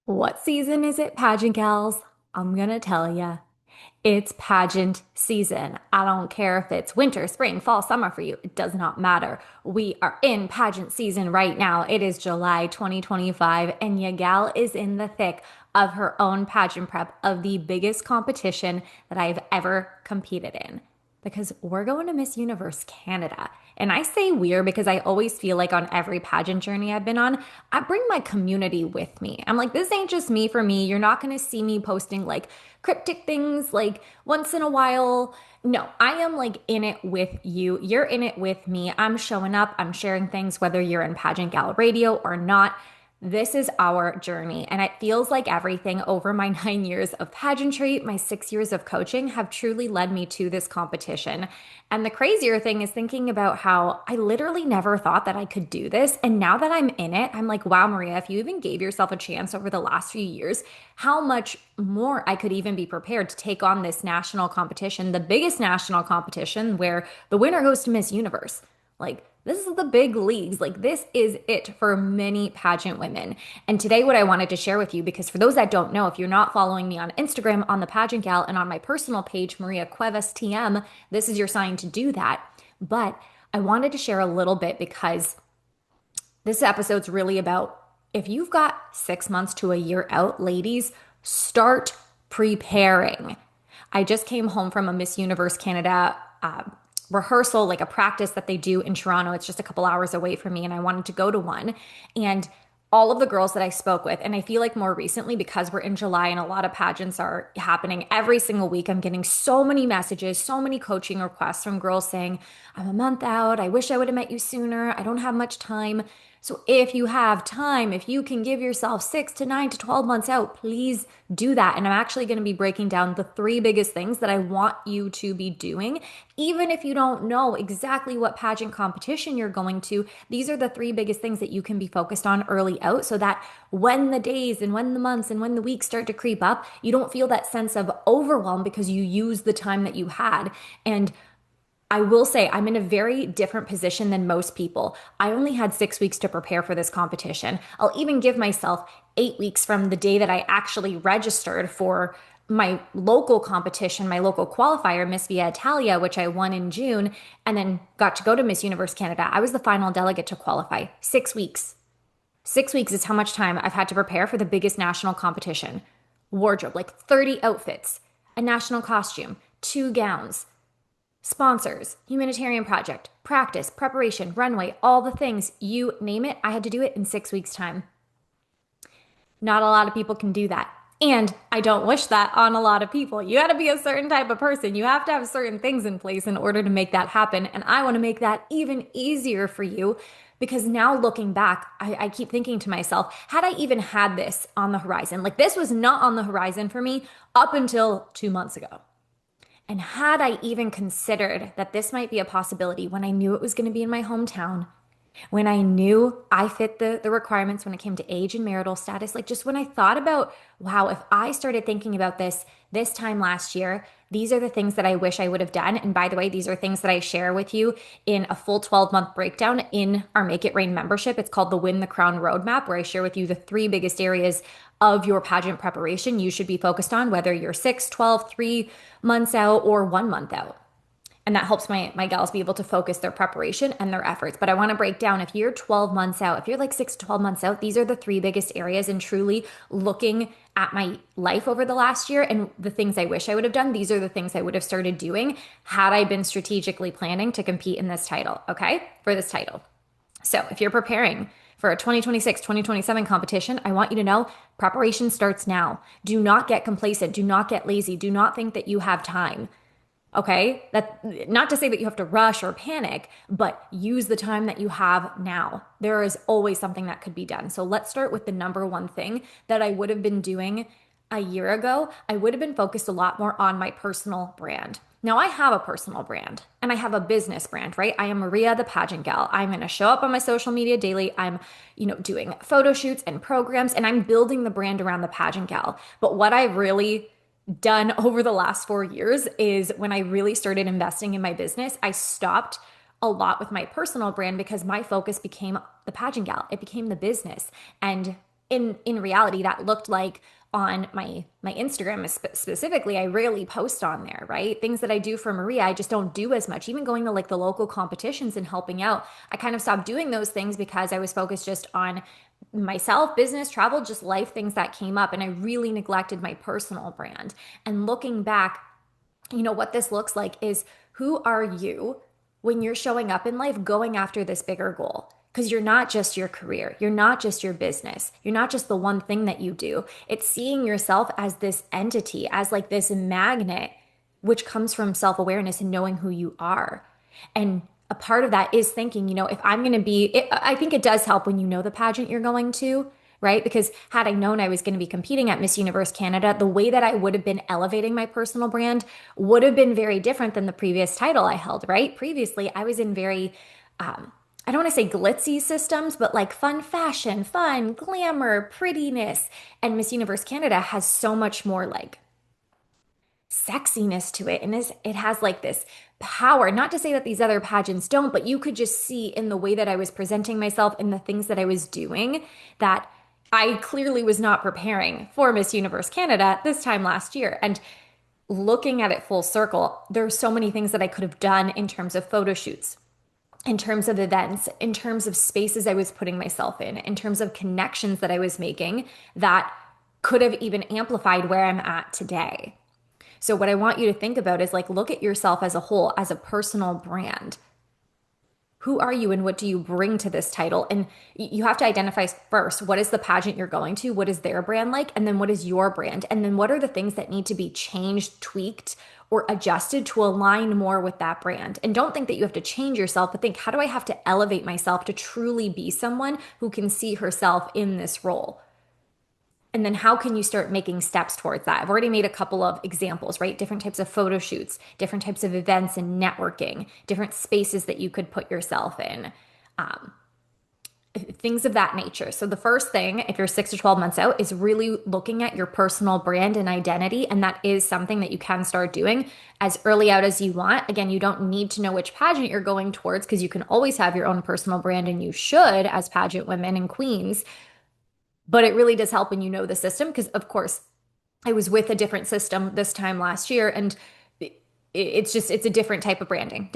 What season is it, Pageant Gals? I'm gonna tell ya. It's pageant season. I don't care if it's winter, spring, fall, summer for you. It does not matter. We are in pageant season right now. It is July 2025, and ya gal is in the thick of her own pageant prep of the biggest competition that I've ever competed in because we're going to Miss Universe Canada. And I say we're because I always feel like on every pageant journey I've been on, I bring my community with me. I'm like, this ain't just me for me. You're not going to see me posting like cryptic things like once in a while. No, I am like in it with you. You're in it with me. I'm showing up. I'm sharing things, whether you're in Pageant Gal Radio or not. This is our journey, and it feels like everything over my 9 years of pageantry, my 6 years of coaching have truly led me to this competition. And the crazier thing is thinking about how I literally never thought that I could do this. And now that I'm in it, I'm like, wow, Maria, if you even gave yourself a chance over the last few years, how much more I could even be prepared to take on this national competition, the biggest national competition where the winner goes to Miss Universe. Like, this is the big leagues. Like, this is it for many pageant women. And today, what I wanted to share with you, because for those that don't know, if you're not following me on Instagram, on the Pageant Gal, and on my personal page, Maria Cuevas TM, this is your sign to do that. But I wanted to share a little bit because this episode's really about if you've got 6 months to a year out, ladies, start preparing. I just came home from a Miss Universe Canada rehearsal, like a practice that they do in Toronto. It's just a couple hours away from me, and I wanted to go to one. And all of the girls that I spoke with, and I feel like more recently, because we're in July and a lot of pageants are happening every single week, I'm getting so many messages, so many coaching requests from girls saying, I'm a month out. I wish I would have met you sooner. I don't have much time. So if you have time, if you can give yourself 6 to 9 to 12 months out, please do that. And I'm actually going to be breaking down the three biggest things that I want you to be doing. Even if you don't know exactly what pageant competition you're going to, these are the three biggest things that you can be focused on early out so that when the days and when the months and when the weeks start to creep up, you don't feel that sense of overwhelm because you use the time that you had. And I will say I'm in a very different position than most people. I only had 6 weeks to prepare for this competition. I'll even give myself 8 weeks from the day that I actually registered for my local competition, my local qualifier, Miss Via Italia, which I won in June, and then got to go to Miss Universe Canada. I was the final delegate to qualify. 6 weeks. 6 weeks is how much time I've had to prepare for the biggest national competition. Wardrobe, like 30 outfits, a national costume, 2 gowns, sponsors, humanitarian project, practice, preparation, runway, all the things, you name it. I had to do it in 6 weeks' time. Not a lot of people can do that. And I don't wish that on a lot of people. You got to be a certain type of person. You have to have certain things in place in order to make that happen. And I want to make that even easier for you because now looking back, I keep thinking to myself, had I even had this on the horizon, like this was not on the horizon for me up until 2 months ago. And had I even considered that this might be a possibility when I knew it was going to be in my hometown, when I knew I fit the requirements when it came to age and marital status, like just when I thought about, wow, if I started thinking about this time last year, these are the things that I wish I would have done. And by the way, these are things that I share with you in a full 12-month breakdown in our Make It Rain membership. It's called the Win the Crown Roadmap, where I share with you the three biggest areas of your pageant preparation you should be focused on, whether you're 6, 12, 3 months out, or 1 month out. And that helps my gals be able to focus their preparation and their efforts. But I want to break down if you're 12 months out, if you're like 6 to 12 months out, these are the three biggest areas. And truly looking at my life over the last year and the things I wish I would have done, these are the things I would have started doing had I been strategically planning to compete in this title, okay? For this title. So if you're preparing for a 2026, 2027 competition, I want you to know preparation starts now. Do not get complacent. Do not get lazy. Do not think that you have time. Okay, that not to say that you have to rush or panic, but use the time that you have now. There is always something that could be done. So let's start with the number one thing that I would have been doing a year ago. I would have been focused a lot more on my personal brand. Now I have a personal brand and I have a business brand, right? I am Maria the Pageant Gal. I'm going to show up on my social media daily. I'm, doing photo shoots and programs and I'm building the brand around the Pageant Gal. But what I really done over the last 4 years is when I really started investing in my business, I stopped a lot with my personal brand because my focus became the pageant gal. It became the business. And in reality that looked like on my Instagram specifically. I rarely post on there, right? Things that I do for Maria, I just don't do as much. Even going to like the local competitions and helping out, I kind of stopped doing those things because I was focused just on myself, business, travel, just life things that came up, and I really neglected my personal brand. And looking back, what this looks like is, who are you when you're showing up in life going after this bigger goal? Because you're not just your career, you're not just your business, you're not just the one thing that you do. It's seeing yourself as this entity, as like this magnet, which comes from self awareness and knowing who you are. And a part of that is thinking, if I'm going to I think it does help when you know the pageant you're going to, right? Because had I known I was going to be competing at Miss Universe Canada, the way that I would have been elevating my personal brand would have been very different than the previous title I held, right? Previously, I was in very, I don't want to say glitzy systems, but like fun fashion, fun, glamour, prettiness. And Miss Universe Canada has so much more like sexiness to it. And it has like this power. Not to say that these other pageants don't, but you could just see in the way that I was presenting myself and the things that I was doing that I clearly was not preparing for Miss Universe Canada this time last year. And looking at it full circle, there's so many things that I could have done in terms of photo shoots, in terms of events, in terms of spaces I was putting myself in terms of connections that I was making that could have even amplified where I'm at today. So, what I want you to think about is like, look at yourself as a whole, as a personal brand. Who are you and what do you bring to this title? And you have to identify first, what is the pageant you're going to? What is their brand like? And then what is your brand? And then what are the things that need to be changed, tweaked, or adjusted to align more with that brand? And don't think that you have to change yourself, but think, how do I have to elevate myself to truly be someone who can see herself in this role? And then how can you start making steps towards that? I've already made a couple of examples, right? Different types of photo shoots, different types of events and networking, different spaces that you could put yourself in, things of that nature. So the first thing, if you're 6 to 12 months out, is really looking at your personal brand and identity. And that is something that you can start doing as early out as you want. Again, you don't need to know which pageant you're going towards because you can always have your own personal brand, and you should as pageant women and queens. But it really does help when you know the system, because of course I was with a different system this time last year, and it's a different type of branding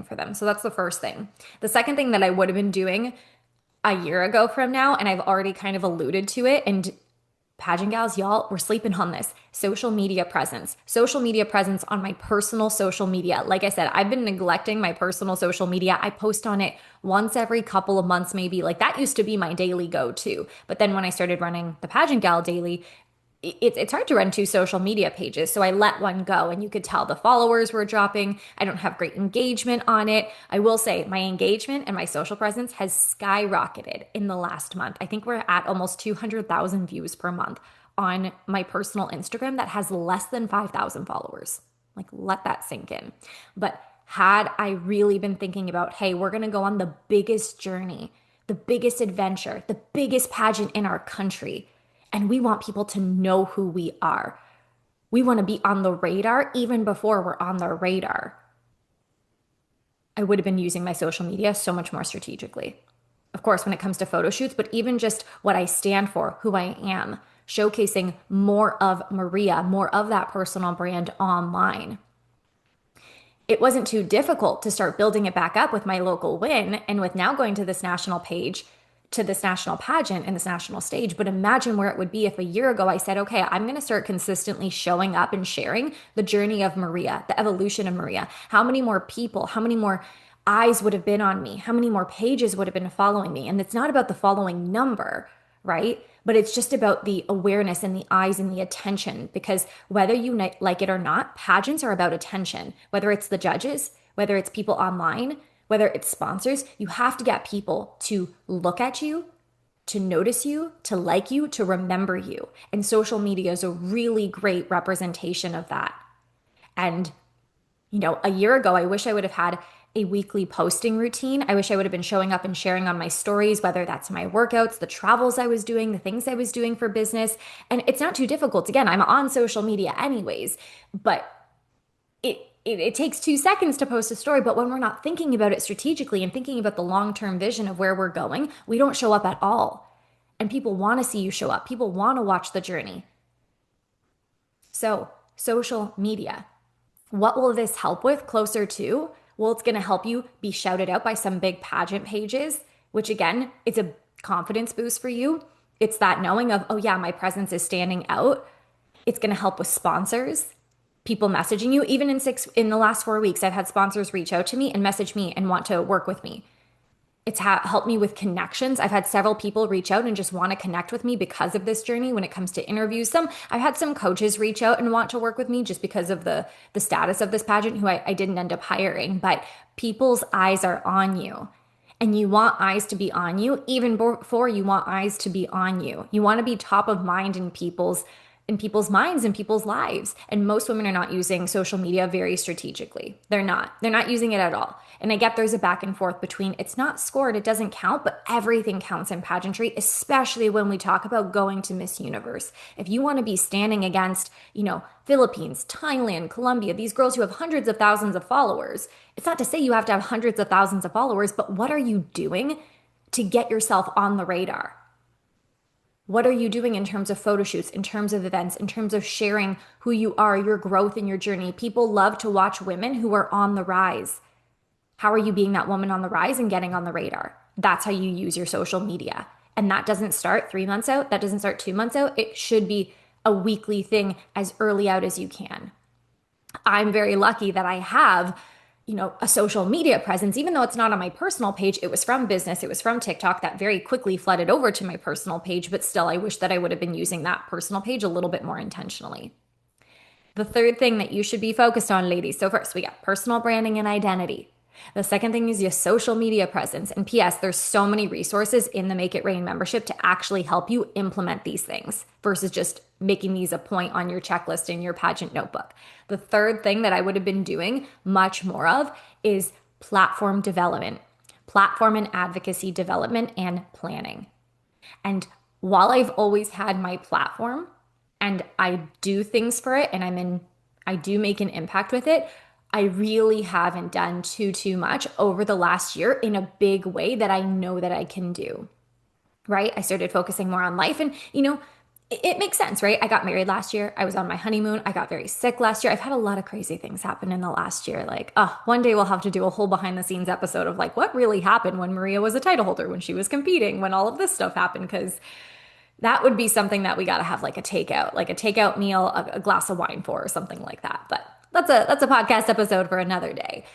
for them. So that's the first thing. The second thing that I would have been doing a year ago from now, and I've already kind of alluded to it, and Pageant Gals, y'all, we're sleeping on this. Social media presence. Social media presence on my personal social media. Like I said, I've been neglecting my personal social media. I post on it once every couple of months, maybe. Like that used to be my daily go-to. But then when I started running the Pageant Gal daily, it's hard to run two social media pages. So I let one go, and you could tell the followers were dropping. I don't have great engagement on it. I will say my engagement and my social presence has skyrocketed in the last month. I think we're at almost 200,000 views per month on my personal Instagram that has less than 5,000 followers. Like, let that sink in. But had I really been thinking about, hey, we're going to go on the biggest journey, the biggest adventure, the biggest pageant in our country, and we want people to know who we are. We want to be on the radar even before we're on the radar. I would have been using my social media so much more strategically. Of course, when it comes to photo shoots, but even just what I stand for, who I am, showcasing more of Maria, more of that personal brand online. It wasn't too difficult to start building it back up with my local win and with now going to this national page, to this national pageant and this national stage. But imagine where it would be if a year ago I said, okay, I'm going to start consistently showing up and sharing the journey of Maria, the evolution of Maria. How many more people, how many more eyes would have been on me? How many more pages would have been following me? And it's not about the following number, right? But it's just about the awareness and the eyes and the attention, because whether you like it or not, pageants are about attention, whether it's the judges, whether it's people online, whether it's sponsors. You have to get people to look at you, to notice you, to like you, to remember you. And social media is a really great representation of that. And, a year ago, I wish I would have had a weekly posting routine. I wish I would have been showing up and sharing on my stories, whether that's my workouts, the travels I was doing, the things I was doing for business. And it's not too difficult. Again, I'm on social media anyways, but it takes 2 seconds to post a story. But when we're not thinking about it strategically and thinking about the long-term vision of where we're going, we don't show up at all. and people want to see you show up. People want to watch the journey. So, social media. What will this help with closer to? Well, it's going to help you be shouted out by some big pageant pages, which again, it's a confidence boost for you. It's that knowing of, oh yeah, my presence is standing out. It's going to help with sponsors, people messaging you. Even in the last 4 weeks, I've had sponsors reach out to me and message me and want to work with me. It's helped me with connections. I've had several people reach out and just want to connect with me because of this journey when it comes to interviews. I've had some coaches reach out and want to work with me just because of the status of this pageant who I didn't end up hiring. But people's eyes are on you. And you want eyes to be on you even before you want eyes to be on you. You want to be top of mind in people's minds, in people's lives. And most women are not using social media very strategically. They're not. They're not using it at all. And I get there's a back and forth between it's not scored, it doesn't count, but everything counts in pageantry, especially when we talk about going to Miss Universe. If you want to be standing against, Philippines, Thailand, Colombia, these girls who have hundreds of thousands of followers, it's not to say you have to have hundreds of thousands of followers, but what are you doing to get yourself on the radar? What are you doing in terms of photo shoots, in terms of events, in terms of sharing who you are, your growth in your journey? People love to watch women who are on the rise. How are you being that woman on the rise and getting on the radar? That's how you use your social media. And that doesn't start 3 months out. That doesn't start 2 months out. It should be a weekly thing as early out as you can. I'm very lucky that I have a social media presence, even though it's not on my personal page. It was from business. It was from TikTok that very quickly flooded over to my personal page. But still, I wish that I would have been using that personal page a little bit more intentionally. The third thing that you should be focused on, ladies. So first, we got personal branding and identity. The second thing is your social media presence. And P.S., there's so many resources in the Make It Rain membership to actually help you implement these things versus just making these a point on your checklist in your pageant notebook. The third thing that I would have been doing much more of is platform development, platform and advocacy development and planning. And while I've always had my platform and I do things for it and I do make an impact with it, I really haven't done too much over the last year in a big way that I know that I can do, right? I started focusing more on life and, it makes sense, right? I got married last year. I was on my honeymoon. I got very sick last year. I've had a lot of crazy things happen in the last year. Like, one day we'll have to do a whole behind the scenes episode of like what really happened when Maria was a title holder, when she was competing, when all of this stuff happened, because that would be something that we got to have like a takeout meal, a glass of wine for, or something like that. But that's a podcast episode for another day.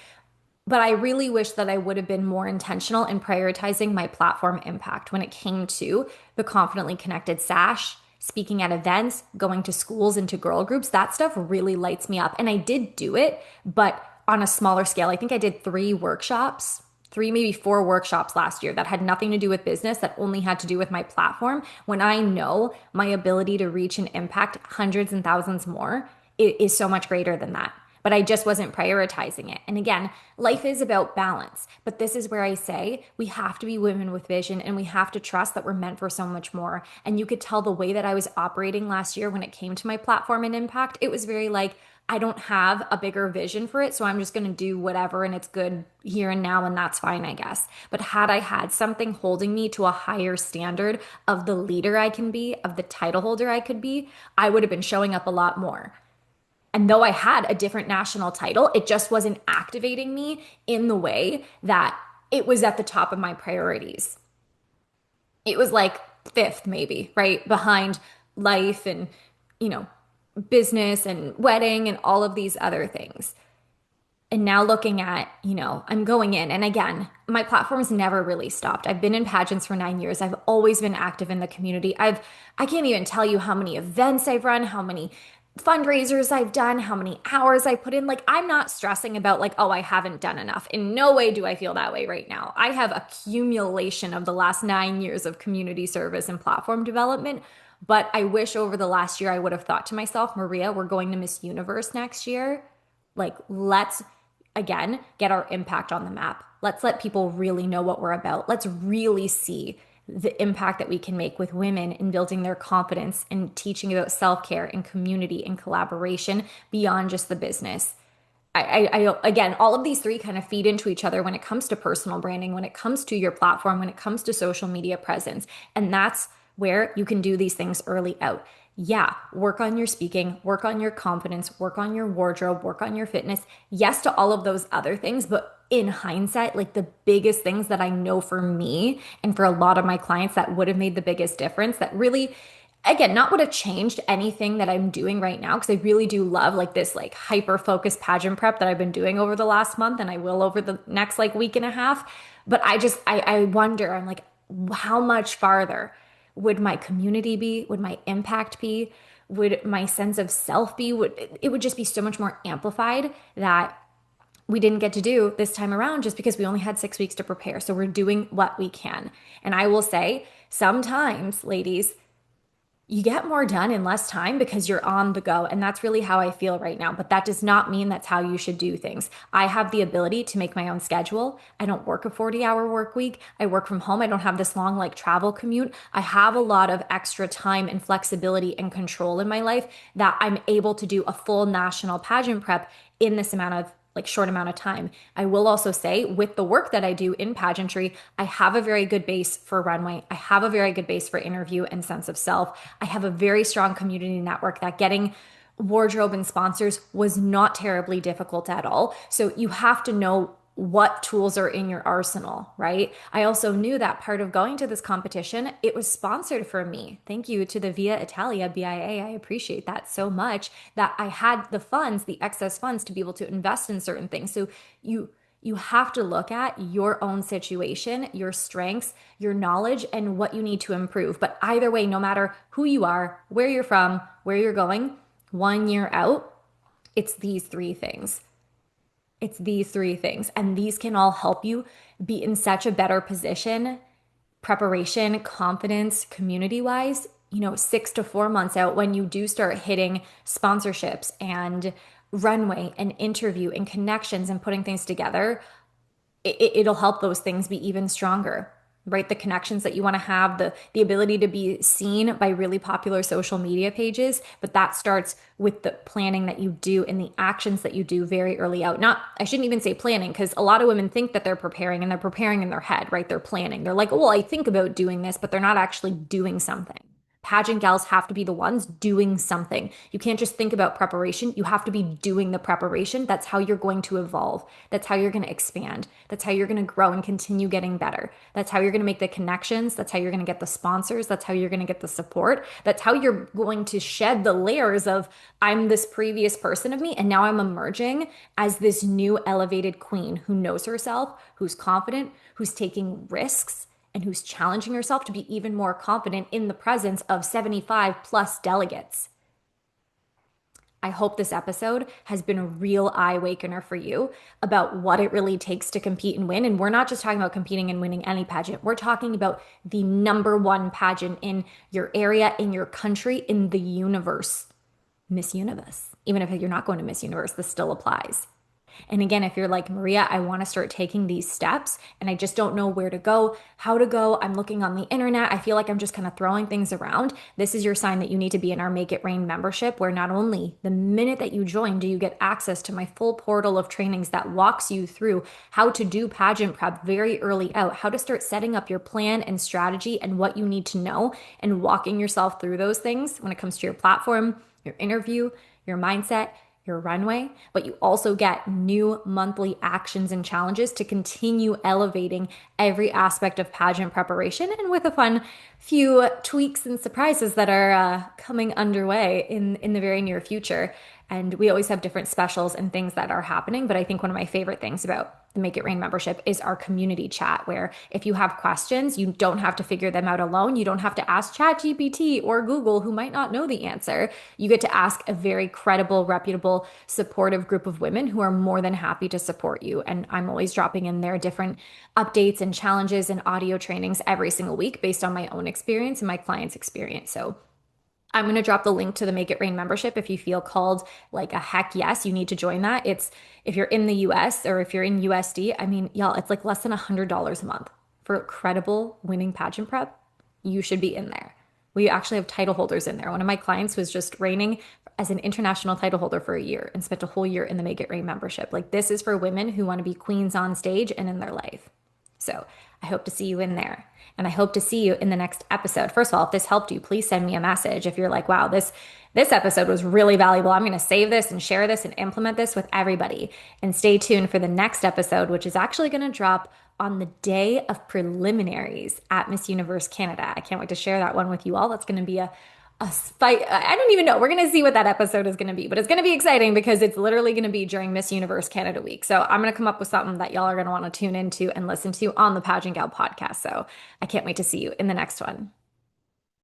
But I really wish that I would have been more intentional in prioritizing my platform impact when it came to the Confidently Connected sash, speaking at events, going to schools and to girl groups. That stuff really lights me up. And I did do it, but on a smaller scale. I think I did 3, maybe 4 workshops last year that had nothing to do with business, that only had to do with my platform. When I know my ability to reach and impact hundreds and thousands more, it is so much greater than that. But I just wasn't prioritizing it. And again, life is about balance. But this is where I say we have to be women with vision and we have to trust that we're meant for so much more. And you could tell the way that I was operating last year when it came to my platform and impact, it was very like, I don't have a bigger vision for it, so I'm just going to do whatever and it's good here and now and that's fine, I guess. But had I had something holding me to a higher standard of the leader I can be, of the title holder I could be, I would have been showing up a lot more. And though I had a different national title, it just wasn't activating me in the way that it was at the top of my priorities. It was like fifth, maybe, right? Behind life and, business and wedding and all of these other things. And now looking at, I'm going in. And again, my platform's never really stopped. I've been in pageants for 9 years. I've always been active in the community. I can't even tell you how many events I've run, how many fundraisers I've done, how many hours I put in. Like, I'm not stressing about like, oh, I haven't done enough. In no way do I feel that way right now. I have accumulation of the last 9 years of community service and platform development. But I wish over the last year I would have thought to myself, Maria, we're going to Miss Universe next year. Like, let's again get our impact on the map. Let's let people really know what we're about. Let's really see the impact that we can make with women in building their confidence and teaching about self-care and community and collaboration beyond just the business. Again, all of these three kind of feed into each other when it comes to personal branding, when it comes to your platform, when it comes to social media presence. And that's where you can do these things early out. Yeah, work on your speaking, work on your confidence, work on your wardrobe, work on your fitness. Yes to all of those other things, but in hindsight, like the biggest things that I know for me and for a lot of my clients that would have made the biggest difference, that really, again, not would have changed anything that I'm doing right now, because I really do love like this like hyper focused pageant prep that I've been doing over the last month, and I will over the next like week and a half. But I wonder, I'm like, how much farther would my community be? Would my impact be? Would my sense of self be? Would it would just be so much more amplified that we didn't get to do this time around just because we only had 6 weeks to prepare. So we're doing what we can. And I will say, sometimes, ladies, you get more done in less time because you're on the go. And that's really how I feel right now. But that does not mean that's how you should do things. I have the ability to make my own schedule. I don't work a 40-hour work week. I work from home. I don't have this long like travel commute. I have a lot of extra time and flexibility and control in my life that I'm able to do a full national pageant prep in this amount of like short amount of time. I will also say with the work that I do in pageantry, I have a very good base for runway. I have a very good base for interview and sense of self. I have a very strong community network that getting wardrobe and sponsors was not terribly difficult at all. So you have to know what tools are in your arsenal, right? I also knew that part of going to this competition, it was sponsored for me. Thank you to the Via Italia BIA. I appreciate that so much that I had the funds, the excess funds to be able to invest in certain things. So you have to look at your own situation, your strengths, your knowledge, and what you need to improve. But either way, no matter who you are, where you're from, where you're going, 1 year out, it's these three things. It's these three things. And these can all help you be in such a better position, preparation, confidence, community wise, 6 to 4 months out when you do start hitting sponsorships and runway and interview and connections and putting things together. It'll help those things be even stronger, right? The connections that you want to have, the ability to be seen by really popular social media pages, but that starts with the planning that you do and the actions that you do very early out. Not, I shouldn't even say planning, because a lot of women think that they're preparing and they're preparing in their head, right? They're planning. They're like, oh, well, I think about doing this, but they're not actually doing something. Pageant gals have to be the ones doing something. You can't just think about preparation. You have to be doing the preparation. That's how you're going to evolve. That's how you're going to expand. That's how you're going to grow and continue getting better. That's how you're going to make the connections. That's how you're going to get the sponsors. That's how you're going to get the support. That's how you're going to shed the layers of, I'm this previous person of me, and now I'm emerging as this new elevated queen who knows herself, who's confident, who's taking risks, and who's challenging herself to be even more confident in the presence of 75 plus delegates. I hope this episode has been a real eye awakener for you about what it really takes to compete and win. And we're not just talking about competing and winning any pageant. We're talking about the number one pageant in your area, in your country, in the universe. Miss Universe. Even if you're not going to Miss Universe, this still applies. And again, if you're like, Maria, I want to start taking these steps and I just don't know where to go, how to go. I'm looking on the internet. I feel like I'm just kind of throwing things around. This is your sign that you need to be in our Make It Rain membership, where not only the minute that you join do you get access to my full portal of trainings that walks you through how to do pageant prep very early out, how to start setting up your plan and strategy and what you need to know, and walking yourself through those things when it comes to your platform, your interview, your mindset, your runway, but you also get new monthly actions and challenges to continue elevating every aspect of pageant preparation, and with a fun few tweaks and surprises that are coming underway in the very near future. And we always have different specials and things that are happening. But I think one of my favorite things about the Make It Rain membership is our community chat, where if you have questions, you don't have to figure them out alone. You don't have to ask ChatGPT or Google, who might not know the answer. You get to ask a very credible, reputable, supportive group of women who are more than happy to support you. And I'm always dropping in there different updates and challenges and audio trainings every single week based on my own experience and my clients' experience. So I'm going to drop the link to the Make It Rain membership if you feel called like a heck yes, you need to join that. It's, if you're in the US or if you're in USD, I mean, y'all, it's like less than $100 a month for credible winning pageant prep. You should be in there. We actually have title holders in there. One of my clients was just reigning as an international title holder for a year and spent a whole year in the Make It Rain membership. Like, this is for women who want to be queens on stage and in their life. So I hope to see you in there. And I hope to see you in the next episode. First of all, if this helped you, please send me a message. If you're like, wow, this episode was really valuable. I'm going to save this and share this and implement this with everybody. And stay tuned for the next episode, which is actually going to drop on the day of preliminaries at Miss Universe Canada. I can't wait to share that one with you all. That's going to be a fight. I don't even know. We're going to see what that episode is going to be, but it's going to be exciting because it's literally going to be during Miss Universe Canada week. So I'm going to come up with something that y'all are going to want to tune into and listen to on the Pageant Gal podcast. So I can't wait to see you in the next one.